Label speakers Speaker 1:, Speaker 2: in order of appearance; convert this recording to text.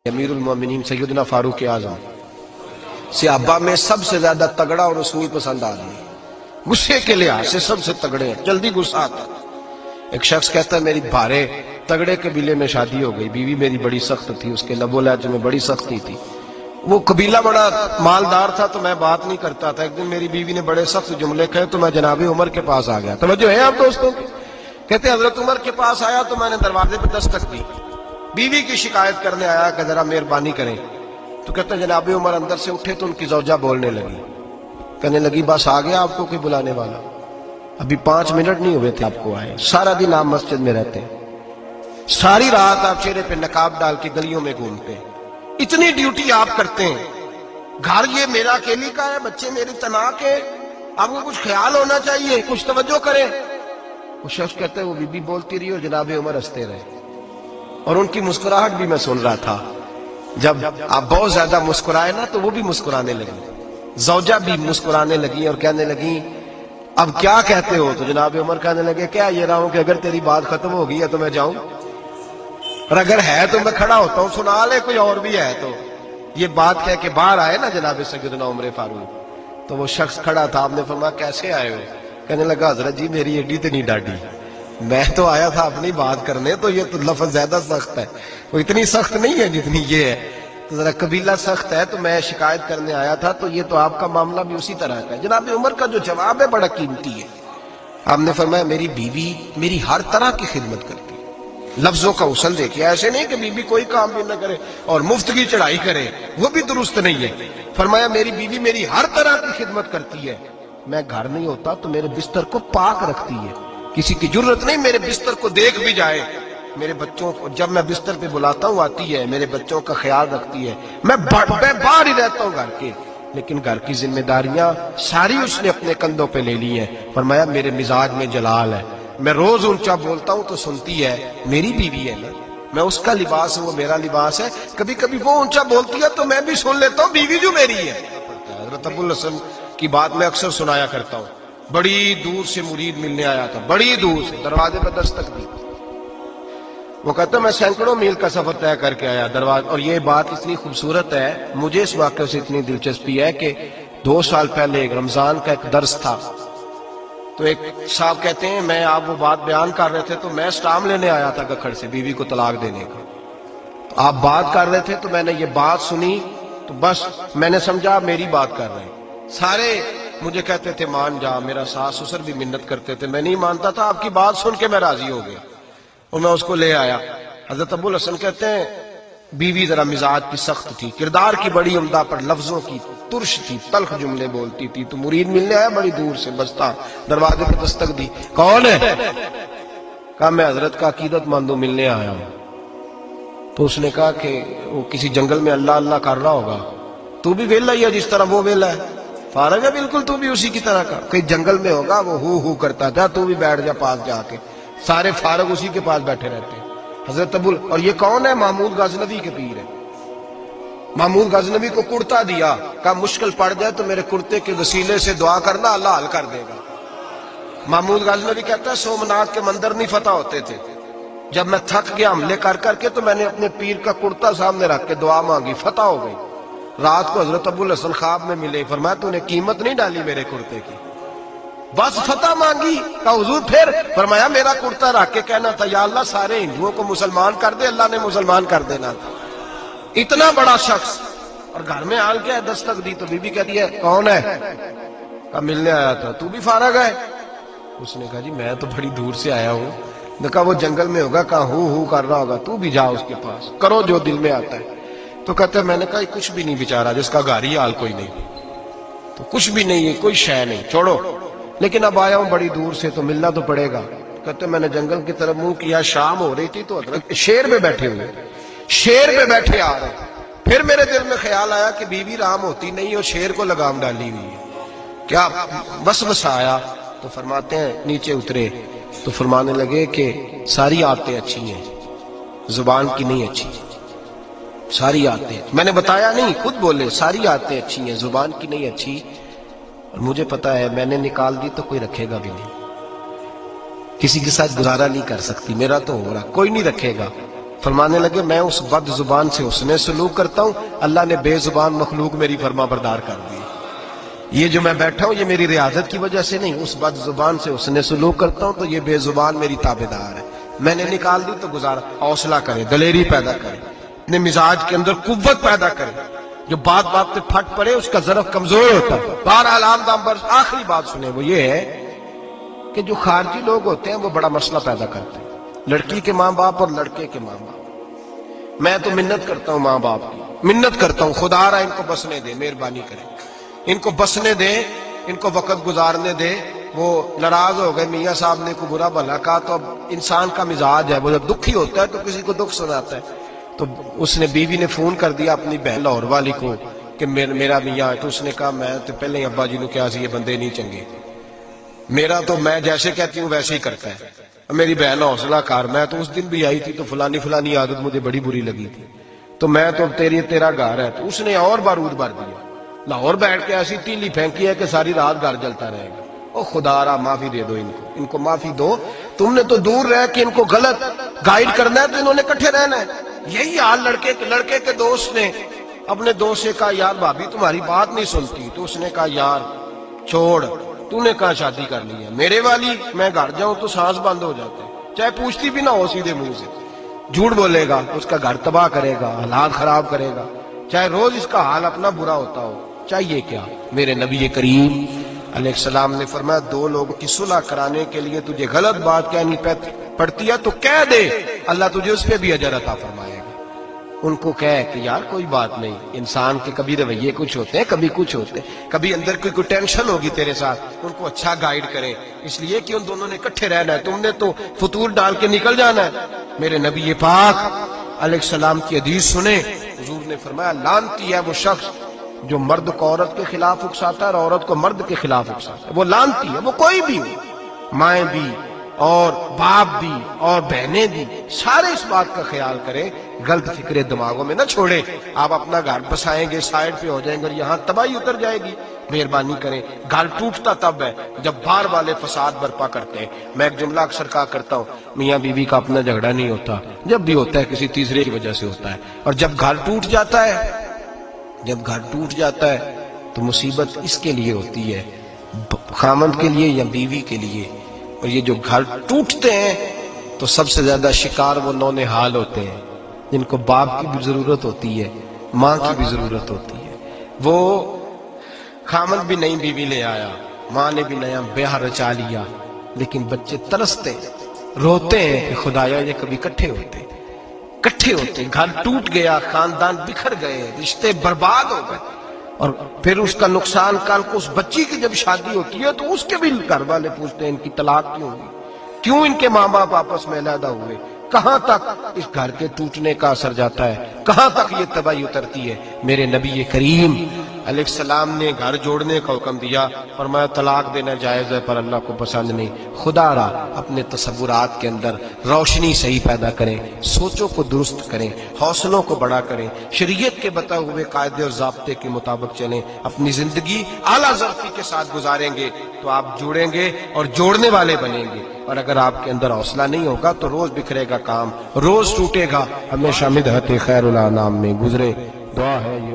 Speaker 1: امیر المومنین سیدنا فاروق اعظم صحابہ میں سب سے زیادہ تگڑا اور اصول پسند آدمی، غصے کے لحاظ سے سب سے تگڑے ہیں، جلدی غصہ آتا۔ ایک شخص کہتا ہے میری بھارے تگڑے قبیلے میں شادی ہو گئی، بیوی میری بڑی سخت تھی، اس کے لب و لہجے میں بڑی سختی تھی، وہ قبیلہ بڑا مالدار تھا تو میں بات نہیں کرتا تھا۔ ایک دن میری بیوی نے بڑے سخت جملے کہے تو میں جناب عمر کے پاس آ گیا۔ توجہ ہے آپ دوستوں، کہتے ہیں حضرت عمر کے پاس آیا تو میں نے دروازے پہ دستک دی، بیوی کی شکایت کرنے آیا کہ ذرا مہربانی کریں، تو کہتے ہیں جناب عمر اندر سے اٹھے تو ان کی زوجہ بولنے لگی، کہنے لگی بس آ گیا آپ کو کوئی بلانے والا، ابھی 5 منٹ نہیں ہوئے تھے آپ کو آئے، سارا دن آپ مسجد میں رہتے ہیں، ساری رات آپ چہرے پہ نقاب ڈال کے گلیوں میں گھومتے ہیں، اتنی ڈیوٹی آپ کرتے ہیں، گھر یہ میرا اکیلی کا ہے، بچے میری تنہا کے، آپ کو کچھ خیال ہونا چاہیے، کچھ توجہ کریں۔ وہ شخص کہتے ہیں وہ بی بی بولتی رہی اور جناب عمر ہنستے رہے، اور ان کی مسکراہٹ بھی میں سن رہا تھا۔ جب آپ بہت زیادہ مسکرائے نا تو وہ بھی مسکرانے لگی، زوجہ بھی مسکرانے لگی اور کہنے لگی اب کیا کہتے ہو؟ تو جناب عمر کہنے لگے کیا یہ رہا ہوں کہ اگر تیری بات ختم ہو گئی ہے تو میں جاؤں، اور اگر ہے تو میں کھڑا ہوتا ہوں، سنا لے کوئی اور بھی ہے تو۔ یہ بات کہہ کے باہر آئے نا جناب سیدنا عمر فاروق، تو وہ شخص کھڑا تھا، آپ نے فرمایا کیسے آئے ہو؟ کہنے لگا حضرت جی میری ایڈی تو نہیں ڈاڈی، میں تو آیا تھا اپنی بات کرنے، تو یہ تو لفظ زیادہ سخت ہے، وہ اتنی سخت نہیں ہے جتنی یہ ہے، تو ذرا قبیلہ سخت ہے تو میں شکایت کرنے آیا تھا، تو یہ تو آپ کا معاملہ بھی اسی طرح کا ہے۔ جناب عمر کا جو جواب ہے بڑا قیمتی ہے، آپ نے فرمایا میری بیوی میری ہر طرح کی خدمت کرتی ہے، لفظوں کا اصل دیکھیے، ایسے نہیں کہ بیوی کوئی کام بھی نہ کرے اور مفت کی چڑھائی کرے، وہ بھی درست نہیں ہے۔ فرمایا میری بیوی میری ہر طرح کی خدمت کرتی ہے، میں گھر نہیں ہوتا تو میرے بستر کو پاک رکھتی ہے، کسی کی جرت نہیں میرے بستر کو دیکھ بھی جائے، میرے بچوں کو جب میں بستر پہ بلاتا ہوں آتی ہے، میرے بچوں کا خیال رکھتی ہے، میں باہر ہی رہتا ہوں گھر کے، لیکن گھر کی ذمہ داریاں ساری اس نے اپنے کندھوں پہ لے لی ہیں۔ فرمایا میرے مزاج میں جلال ہے، میں روز اونچا بولتا ہوں تو سنتی ہے، میری بیوی ہے نا، میں اس کا لباس ہوں وہ میرا لباس ہے، کبھی کبھی وہ اونچا بولتی ہے تو میں بھی سن لیتا ہوں، بیوی جو میری ہے۔ حضرت ابو الحسن کی بات میں اکثر سنایا کرتا ہوں، بڑی دور سے مرید ملنے آیا تھا، بڑی دور سے، دروازے پہ دستک دی، وہ کہتا میں سینکڑوں میل کا سفر طے کر کے آیا دروازے، اور یہ بات اتنی خوبصورت ہے، مجھے اس واقعے سے اتنی دلچسپی ہے کہ 2 سال پہلے ایک رمضان کا ایک درس تھا، تو ایک صاحب کہتے ہیں میں آپ وہ بات بیان کر رہے تھے تو میں سٹام لینے آیا تھا گکھڑ سے بیوی کو طلاق دینے کا، تو آپ بات کر رہے تھے تو میں نے یہ بات سنی تو بس میں نے سمجھا میری بات کر رہے ہیں، سارے مجھے کہتے تھے مان جا، میرا ساس سسر بھی منت کرتے تھے، میں نہیں مانتا تھا، آپ کی بات سن کے میں راضی ہو گیا اور میں اس کو لے آیا۔ حضرت ابو الحسن کہتے ہیں بیوی ذرا مزاج کی سخت تھی، کردار کی بڑی عمدہ، پر لفظوں کی ترش تھی، تلخ جملے بولتی تھی، تو مرید ملنے آیا بڑی دور سے، بستا دروازے پہ دستک دی، کون ہے؟ کہا میں حضرت کا عقیدت مندوں ملنے آیا ہوں، تو اس نے کہا کہ وہ کسی جنگل میں اللہ اللہ کر رہا ہوگا، تو بھی ویلا ہی ہے جس طرح وہ ویلا ہے، فارغ ہے بالکل تو بھی اسی کی طرح کا، کہیں جنگل میں ہوگا وہ ہو کرتا تھا، تو بھی بیٹھ جا پاس جا کے، سارے فارغ اسی کے پاس بیٹھے رہتے ہیں۔ حضرت اور یہ کون ہے؟ محمود غزنوی کے پیر ہے، محمود غزنوی کو کرتا دیا، کہا مشکل پڑ جائے تو میرے کرتے کے وسیلے سے دعا کرنا، اللہ حل کر دے گا۔ محمود غزنوی کہتا ہے سومناتھ کے مندر نہیں فتح ہوتے تھے، جب میں تھک گیا حملے کر کر کے تو میں نے اپنے پیر کا کرتا سامنے رکھ کے دعا مانگی، فتح ہو گئی۔ رات کو حضرت ابو الحسن خواب میں ملے، فرمایا تو نے قیمت نہیں ڈالی میرے کرتے کی، بس فتح مانگی؟ کہا حضور پھر؟ فرمایا میرا کرتا رکھ کے کہنا تھا یا اللہ سارے ہندوؤں کو مسلمان کر دے، اللہ نے مسلمان کر دینا تھا۔ اتنا بڑا شخص، اور گھر میں حال کیا ہے، دستک دی تو بی بی کہتی ہے کون ہے؟ کہا ملنے آیا تھا، تو بھی فارغ ہے؟ اس نے کہا جی میں تو بڑی دور سے آیا ہوں۔ نے کہا وہ جنگل میں ہوگا، کہا ہو کر رہا ہوگا، تو بھی جا اس کے پاس، کرو جو دل میں آتا ہے۔ تو کہتے ہیں میں نے کہا کچھ بھی نہیں بیچارہ، جس کا گھر ہی حال کوئی نہیں، تو کچھ بھی نہیں ہے، کوئی شے نہیں، چھوڑو، لیکن اب آیا ہوں بڑی دور سے تو ملنا تو پڑے گا۔ کہتے میں نے جنگل کی طرف منہ کیا، شام ہو رہی تھی تو حضرت شیر پہ بیٹھے ہوئے، شیر پہ بیٹھے آ رہے، پھر میرے دل میں خیال آیا کہ بیوی رام ہوتی نہیں اور شیر کو لگام ڈالی ہوئی ہے، کیا وسوسہ آیا؟ تو فرماتے ہیں نیچے اترے تو فرمانے لگے کہ ساری عادتیں اچھی ہیں، زبان کی نہیں اچھی، ساری عادتیں، میں نے بتایا نہیں، خود بولے ساری عادتیں اچھی ہیں، زبان کی نہیں اچھی، اور مجھے پتا ہے میں نے نکال دی تو کوئی رکھے گا بھی نہیں، کسی کے ساتھ گزارا نہیں کر سکتی، میرا تو ہو رہا، کوئی نہیں رکھے گا، فرمانے لگے میں اس بد زبان سے حسن سلوک کرتا ہوں، اللہ نے بے زبان مخلوق میری فرما بردار کر دی. یہ جو میں بیٹھا ہوں یہ میری ریاضت کی وجہ سے نہیں، اس بد زبان سے حسن سلوک کرتا ہوں تو یہ بے زبان میری تابعدار ہے. میں نے نکال دی تو گزارا. حوصلہ کرے، دلیری پیدا کرے، اپنے مزاج کے اندر قوت پیدا کرے. جو بات بات پہ پھٹ پڑے اس کا ظرف کمزور ہوتا ہے. بہرحال آخری بات سنیں، وہ یہ ہے کہ جو خارجی لوگ ہوتے ہیں وہ بڑا مسئلہ پیدا کرتے ہیں. لڑکی کے ماں باپ اور لڑکے کے ماں باپ. میں تو منت کرتا ہوں ماں باپ کی، منت کرتا ہوں خدا را ان کو بسنے دے، مہربانی کرے ان کو بسنے دے، ان کو وقت گزارنے دے. وہ ناراض ہو گئے، میاں صاحب نے کو برا بھلا کہا، تو اب انسان کا مزاج ہے، وہ جب دکھی ہوتا ہے تو کسی کو دکھ سناتا ہے. تو اس نے بیوی نے فون کر دیا اپنی بہن لاہور والی کو کہ میرا میاں ہے. تو اس نے کہا میں تو پہلے ہی ابا جی نے کہا سی یہ بندے نہیں چنگے، میرا تو میں جیسے کہتی ہوں ویسے ہی کرتا ہے. میری بہن حوصلہ کار، میں تو اس دن بھی آئی تھی تو فلانی عادت مجھے بڑی بری لگی تھی، تو میں تو تیرا گھر ہے. تو اس نے اور بارود بھر دیا، لاہور بیٹھ کے ایسی تیلی پھینکی ہے کہ ساری رات گھر جلتا رہے گا. او خدا را معافی دے دو ان کو معافی دو. تم نے تو دور رہ کے ان کو غلط گائیڈ کرنا ہے تو انہوں نے کٹھے رہنا ہے. یہی حال لڑکے کے دوست نے اپنے دوست سے کہا یار بھابی تمہاری بات نہیں سنتی. تو اس نے کہا یار چھوڑ، تو نے کہا شادی کر لی ہے میرے والی، میں گھر جاؤں تو سانس بند ہو جاتے ہیں، چاہے پوچھتی بھی نہ ہو سیدھے منہ سے. جھوٹ بولے گا، اس کا گھر تباہ کرے گا، حالات خراب کرے گا، چاہے روز اس کا حال اپنا برا ہوتا ہو. چاہیے کیا؟ میرے نبی کریم علیہ السلام نے فرمایا دو لوگوں کی صلح کرانے کے لیے تجھے غلط بات کہنی پڑتی ہے تو کہہ دے، اللہ تجھے اس پہ بھی اجر عطا فرمائے گا. ان کو کہے کہ یار کوئی بات نہیں، انسان کے کبھی رویے کچھ ہوتے ہیں، کبھی کچھ ہوتے ہیں، کبھی اندر کوئی ٹینشن ہوگی تیرے ساتھ، ان کو اچھا گائیڈ کریں. اس لیے کہ ان دونوں نے اکٹھے رہنا ہے، تم نے تو فطور ڈال کے نکل جانا ہے. میرے نبی پاک علیہ السلام کی حدیث سنیں، حضور نے فرمایا لعنتی ہے وہ شخص جو مرد کو عورت کے خلاف اکساتا ہے اور عورت کو مرد کے خلاف اکساتا ہے. وہ لعنتی ہے، وہ کوئی بھی ہو، مائیں بھی اور باپ بھی اور بہنیں بھی، سارے اس بات کا خیال کریں، غلط فکریں دماغوں میں نہ چھوڑیں. آپ اپنا گھر بسائیں گے، سائڈ پہ ہو جائیں گے اور یہاں تباہی اتر جائے گی. مہربانی کریں، گھر ٹوٹتا تب ہے جب باہر والے فساد برپا کرتے ہیں. میں ایک جملہ اکثر کہا کرتا ہوں، میاں بیوی کا اپنا جھگڑا نہیں ہوتا، جب بھی ہوتا ہے کسی تیسرے کی وجہ سے ہوتا ہے. اور جب گھر ٹوٹ جاتا ہے تو مصیبت اس کے لیے ہوتی ہے، خامند کے لیے یا بیوی کے لیے. اور یہ جو گھر ٹوٹتے ہیں تو سب سے زیادہ شکار وہ نونہال ہوتے ہیں جن کو باپ کی بھی ضرورت ہوتی ہے، ماں کی بھی ضرورت ہوتی ہے. وہ خامند بھی نئی بیوی لے آیا، ماں نے بھی نیا بیاہ رچا لیا، لیکن بچے ترستے روتے ہیں کہ خدایا یہ کبھی کٹھے ہوتے. گھر ٹوٹ گیا، خاندان بکھر گئے، رشتے برباد ہو گئے. اور پھر اس کا نقصان کل کو اس بچی کی جب شادی ہوتی ہے تو اس کے بھی گھر والے پوچھتے ہیں ان کی طلاق کیوں ہوئی، کیوں ان کے ماں باپ آپس میں علیحدہ ہوئے. کہاں تک اس گھر کے ٹوٹنے کا اثر جاتا ہے، کہاں تک یہ تباہی اترتی ہے. میرے نبی کریم علیہ السلام نے گھر جوڑنے کا حکم دیا، فرمایا طلاق دینا جائز ہے پر اللہ کو پسند نہیں. خدا را اپنے تصورات کے اندر روشنی صحیح پیدا کریں، سوچوں کو درست کریں، حوصلوں کو بڑا کریں، شریعت کے بتائے ہوئے قاعدے اور ضابطے کے مطابق چلیں. اپنی زندگی اعلیٰ ظرفی کے ساتھ گزاریں گے تو آپ جوڑیں گے اور جوڑنے والے بنیں گے. اور اگر آپ کے اندر حوصلہ نہیں ہوگا تو روز بکھرے گا کام، روز ٹوٹے گا. ہمیشہ مدحت خیر الانام میں گزرے. دعا ہے یہ